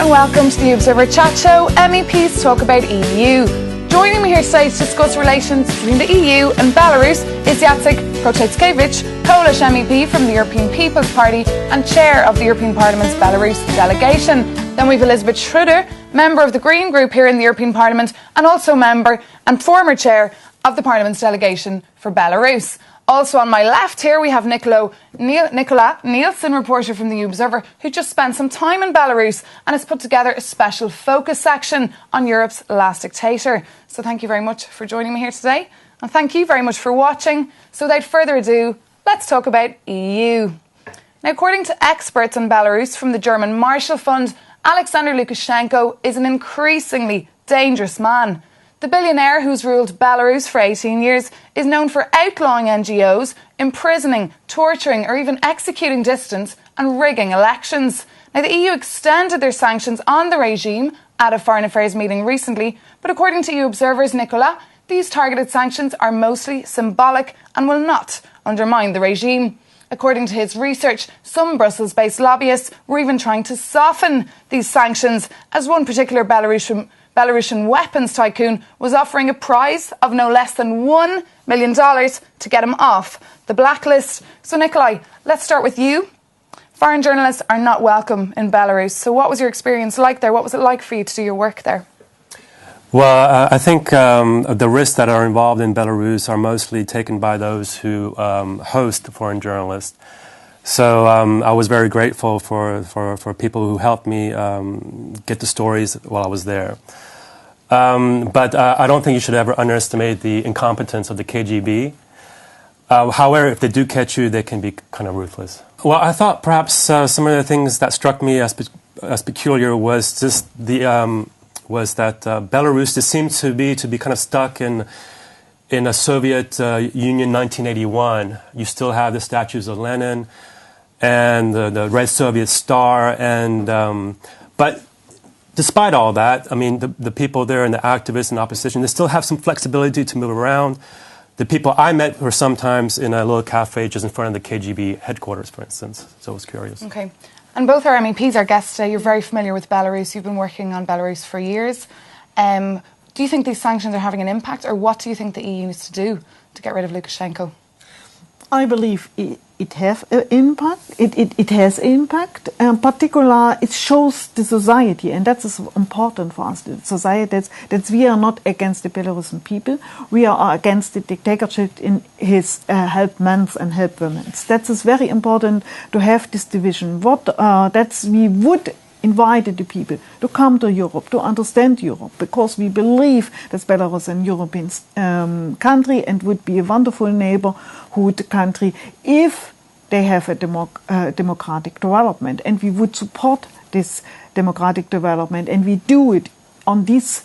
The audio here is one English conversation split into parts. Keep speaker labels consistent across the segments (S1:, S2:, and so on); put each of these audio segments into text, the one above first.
S1: and welcome to the EUobserver chat show. MEPs talk about EU. Joining me here today to discuss relations between the EU and Belarus is Jacek Protasevich, Polish MEP from the European People's Party and Chair of the European Parliament's Belarus delegation. Then we've Elizabeth Schroeder, member of the Green Group here in the European Parliament and also member and former Chair of the Parliament's delegation for Belarus. Also on my left here we have Nikolaj Nielsen, reporter from the EUobserver, who just spent some time in Belarus and has put together a special focus section on Europe's last dictator. So thank you very much for joining me here today. And thank you very much for watching. So without further ado, let's talk about EU. Now, according to experts on Belarus from the German Marshall Fund, Alexander Lukashenko is an increasingly dangerous man. The billionaire, who's ruled Belarus for 18 years, is known for outlawing NGOs, imprisoning, torturing or even executing dissidents and rigging elections. Now, the EU extended their sanctions on the regime at a Foreign Affairs meeting recently, but according to EUobserver's Nikolaj, these targeted sanctions are mostly symbolic and will not undermine the regime. According to his research, some Brussels-based lobbyists were even trying to soften these sanctions, as one particular Belarusian weapons tycoon was offering a prize of no less than $1 million to get him off the blacklist. So, Nikolaj, let's start with you. Foreign journalists are not welcome in Belarus. So what was your experience like there? What was it like for you to do your work there?
S2: Well, I think the risks that are involved in Belarus are mostly taken by those who host foreign journalists. So I was very grateful for people who helped me get the stories while I was there. But I don't think you should ever underestimate the incompetence of the KGB. However, if they do catch you, they can be kind of ruthless. Well, I thought perhaps some of the things that struck me as peculiar was just that Belarus just seemed to be kind of stuck in a Soviet Union 1981. You still have the statues of Lenin and the Red Soviet Star, and but despite all that, I mean, the people there and the activists and opposition, they still have some flexibility to move around. The people I met were sometimes in a little cafe just in front of the KGB headquarters, for instance. So it was curious. Okay.
S1: And both our MEPs, our guests today, you're very familiar with Belarus. You've been working on Belarus for years. Do you think these sanctions are having an impact, or what do you think the EU needs to do to get rid of Lukashenko?
S3: I believe it has an impact. It has impact. In particular, it shows the society, and that is important for us. The society that we are not against the Belarusian people. We are against the dictatorship in his helpmen and helpwomen. That is very important to have this division. We would invite the people to come to Europe, to understand Europe, because we believe that Belarus is a European country and would be a wonderful neighborhood country if they have a democratic development. And we would support this democratic development, and we do it on these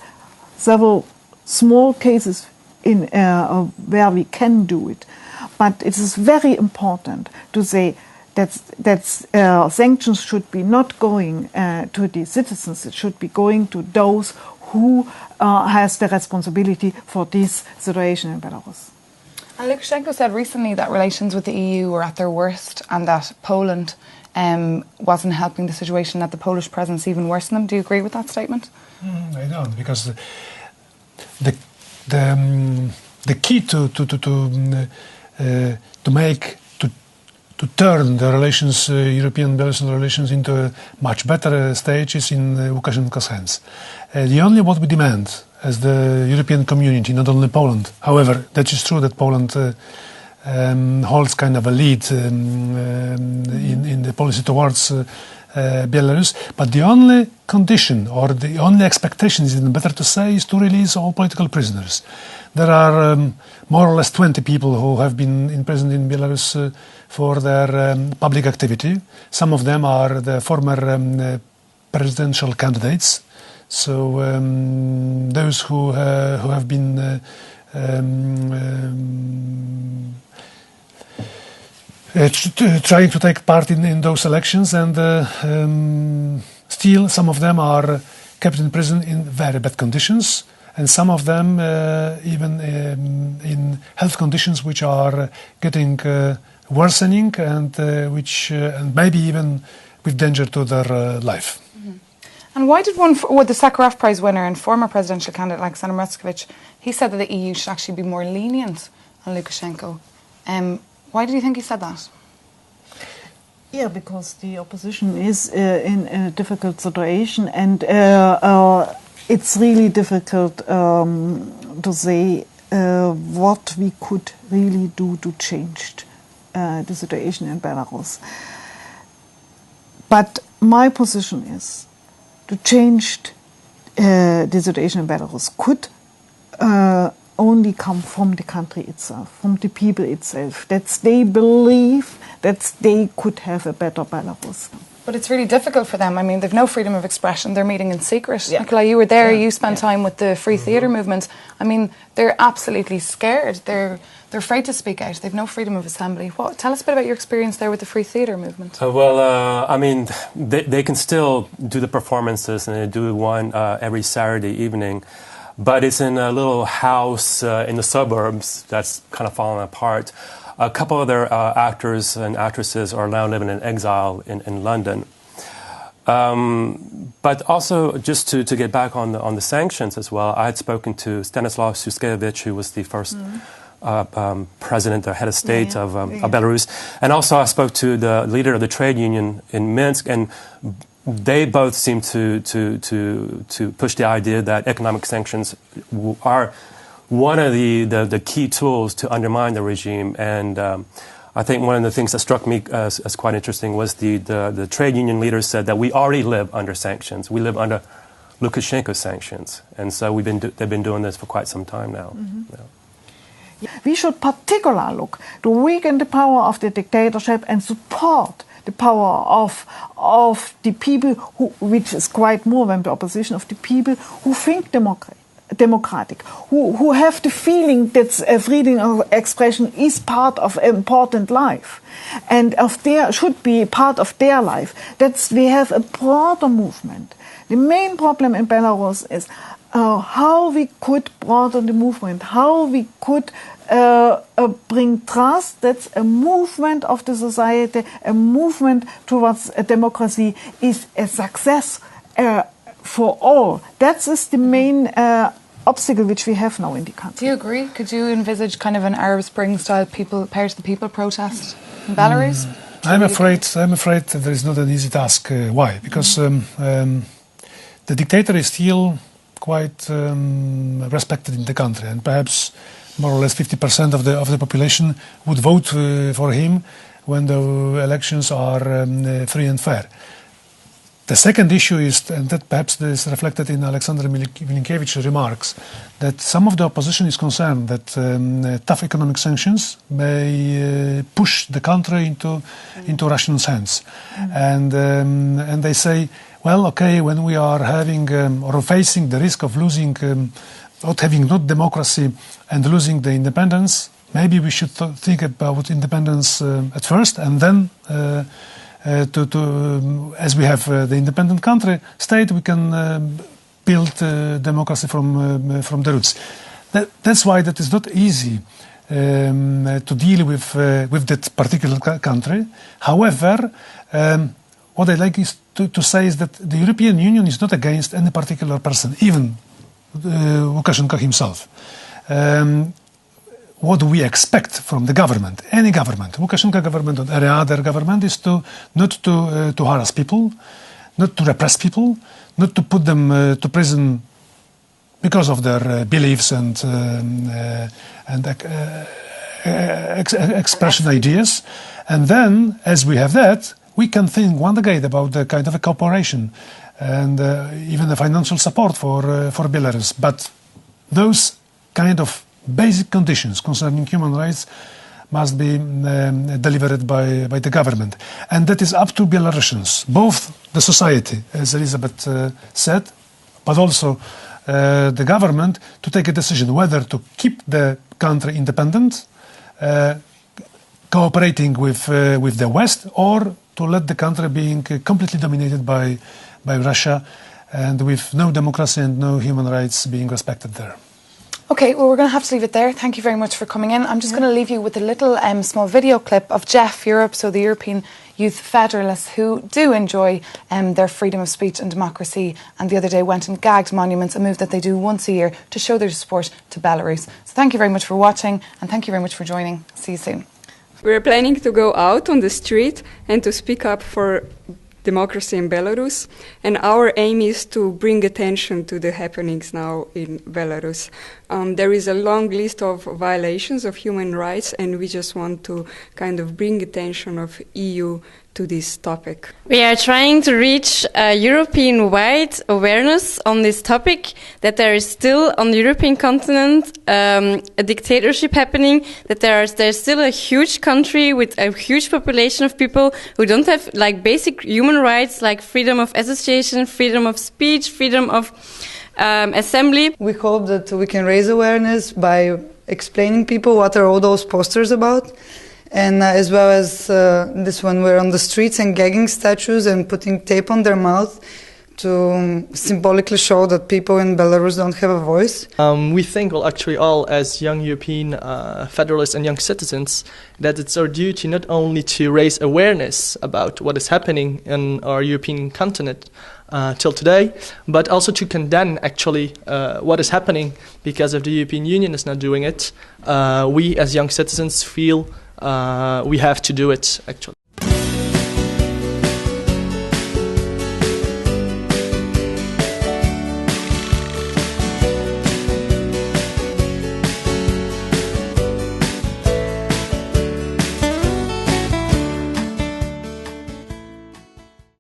S3: several small cases where we can do it. But it is very important to say that sanctions should be not going to the citizens. It should be going to those who has the responsibility for this situation in Belarus.
S1: And Lukashenko said recently that relations with the EU were at their worst and that Poland wasn't helping the situation, that the Polish presence even worsened them. Do you agree with that statement?
S4: I don't, because the key to turn the relations, European-Belarusian relations, into a much better stage is in Lukashenko's hands. The only what we demand as the European community, not only Poland. However, that is true that Poland holds kind of a lead in the policy towards Belarus. But the only condition or the only expectation, is even better to say, is to release all political prisoners. There are more or less 20 people who have been imprisoned in Belarus for their public activity. Some of them are the former presidential candidates. So those who have been trying to take part in those elections, and still some of them are kept in prison in very bad conditions, and some of them even in health conditions which are getting worsening, and which and maybe even with danger to their life.
S1: And why did the Sakharov Prize winner and former presidential candidate Alexander Moscovich, he said that the EU should actually be more lenient on Lukashenko. Why did you think he said that?
S3: Yeah, because the opposition is in a difficult situation, and it's really difficult to say what we could really do to change the situation in Belarus. But my position is to change the situation in Belarus could only come from the country itself, from the people itself, that they believe that they could have a better Belarus.
S1: But it's really difficult for them. I mean, they've no freedom of expression. They're meeting in secret. Yeah. Nikolaj, you were there. Yeah. You spent time with the free theatre movement. I mean, they're absolutely scared. They're afraid to speak out. They've no freedom of assembly. Tell us a bit about your experience there with the free theatre movement.
S2: I mean, they can still do the performances, and they do one every Saturday evening. But it's in a little house in the suburbs that's kind of falling apart. A couple of their actors and actresses are now living in exile in London. But also, just to get back on the sanctions as well, I had spoken to Stanislav Suskevich, who was the first president or head of state of Belarus. And also I spoke to the leader of the trade union in Minsk, and they both seem to push the idea that economic sanctions are one of the key tools to undermine the regime. And I think one of the things that struck me as quite interesting was the trade union leader said that we already live under sanctions. We live under Lukashenko sanctions, and so they've been doing this for quite some time now.
S3: Mm-hmm. Yeah. We should particularly look to weaken the power of the dictatorship and support the power of the people, which is quite more than the opposition, of the people who think democratic, who have the feeling that freedom of expression is part of important life, and should be part of their life. We have a broader movement. The main problem in Belarus is how we could broaden the movement, how we could bring trust. That's a movement of the society, a movement towards a democracy is a success for all. That is the main obstacle which we have now in the country.
S1: Do you agree? Could you envisage kind of an Arab Spring style Power to the People protest in Belarus?
S4: I'm afraid that there is not an easy task. Why? Because the dictator is still quite respected in the country, and perhaps more or less 50% of the population would vote for him when the elections are free and fair. The second issue is, and that perhaps is reflected in Alexander Milinkevich's remarks, that some of the opposition is concerned that tough economic sanctions may push the country into Russia's hands, and they say, well, okay, when we are having or facing the risk of losing, not having democracy and losing the independence, maybe we should think about independence at first, and then as we have the independent state, we can build democracy from the roots. That's why that is not easy to deal with that particular country. However, what I like is to say is that the European Union is not against any particular person, even Lukashenko himself. What we expect from the government, any government, Lukashenko government or any other government, is not to harass people, not to repress people, not to put them to prison because of their beliefs and expression ideas. And then, as we have that, we can think one again about the kind of a cooperation and even the financial support for Belarus. But those kind of basic conditions concerning human rights must be delivered by the government. And that is up to Belarusians, both the society, as Elizabeth said, but also the government, to take a decision whether to keep the country independent, cooperating with the West, or to let the country being completely dominated by Russia and with no democracy and no human rights being respected there.
S1: Okay, well, we're going to have to leave it there. Thank you very much for coming in. I'm just going to leave you with a little small video clip of Jeff Europe, so the European youth federalists who do enjoy their freedom of speech and democracy, and the other day went and gagged monuments, a move that they do once a year to show their support to Belarus. So thank you very much for watching, and thank you very much for joining. See you soon.
S5: We're planning to go out on the street and to speak up for democracy in Belarus, and our aim is to bring attention to the happenings now in Belarus. There is a long list of violations of human rights, and we just want to kind of bring attention of EU to this topic.
S6: We are trying to reach a European-wide awareness on this topic, that there is still on the European continent a dictatorship happening, that there's still a huge country with a huge population of people who don't have like basic human rights like freedom of association, freedom of speech, freedom of assembly.
S7: We hope that we can raise awareness by explaining people what are all those posters about. And as well as this one, we're on the streets and gagging statues and putting tape on their mouth to symbolically show that people in Belarus don't have a voice.
S8: We think, well, actually all as young European federalists and young citizens, that it's our duty not only to raise awareness about what is happening in our European continent till today, but also to condemn actually what is happening, because if the European Union is not doing it, we as young citizens feel we have to do it actually.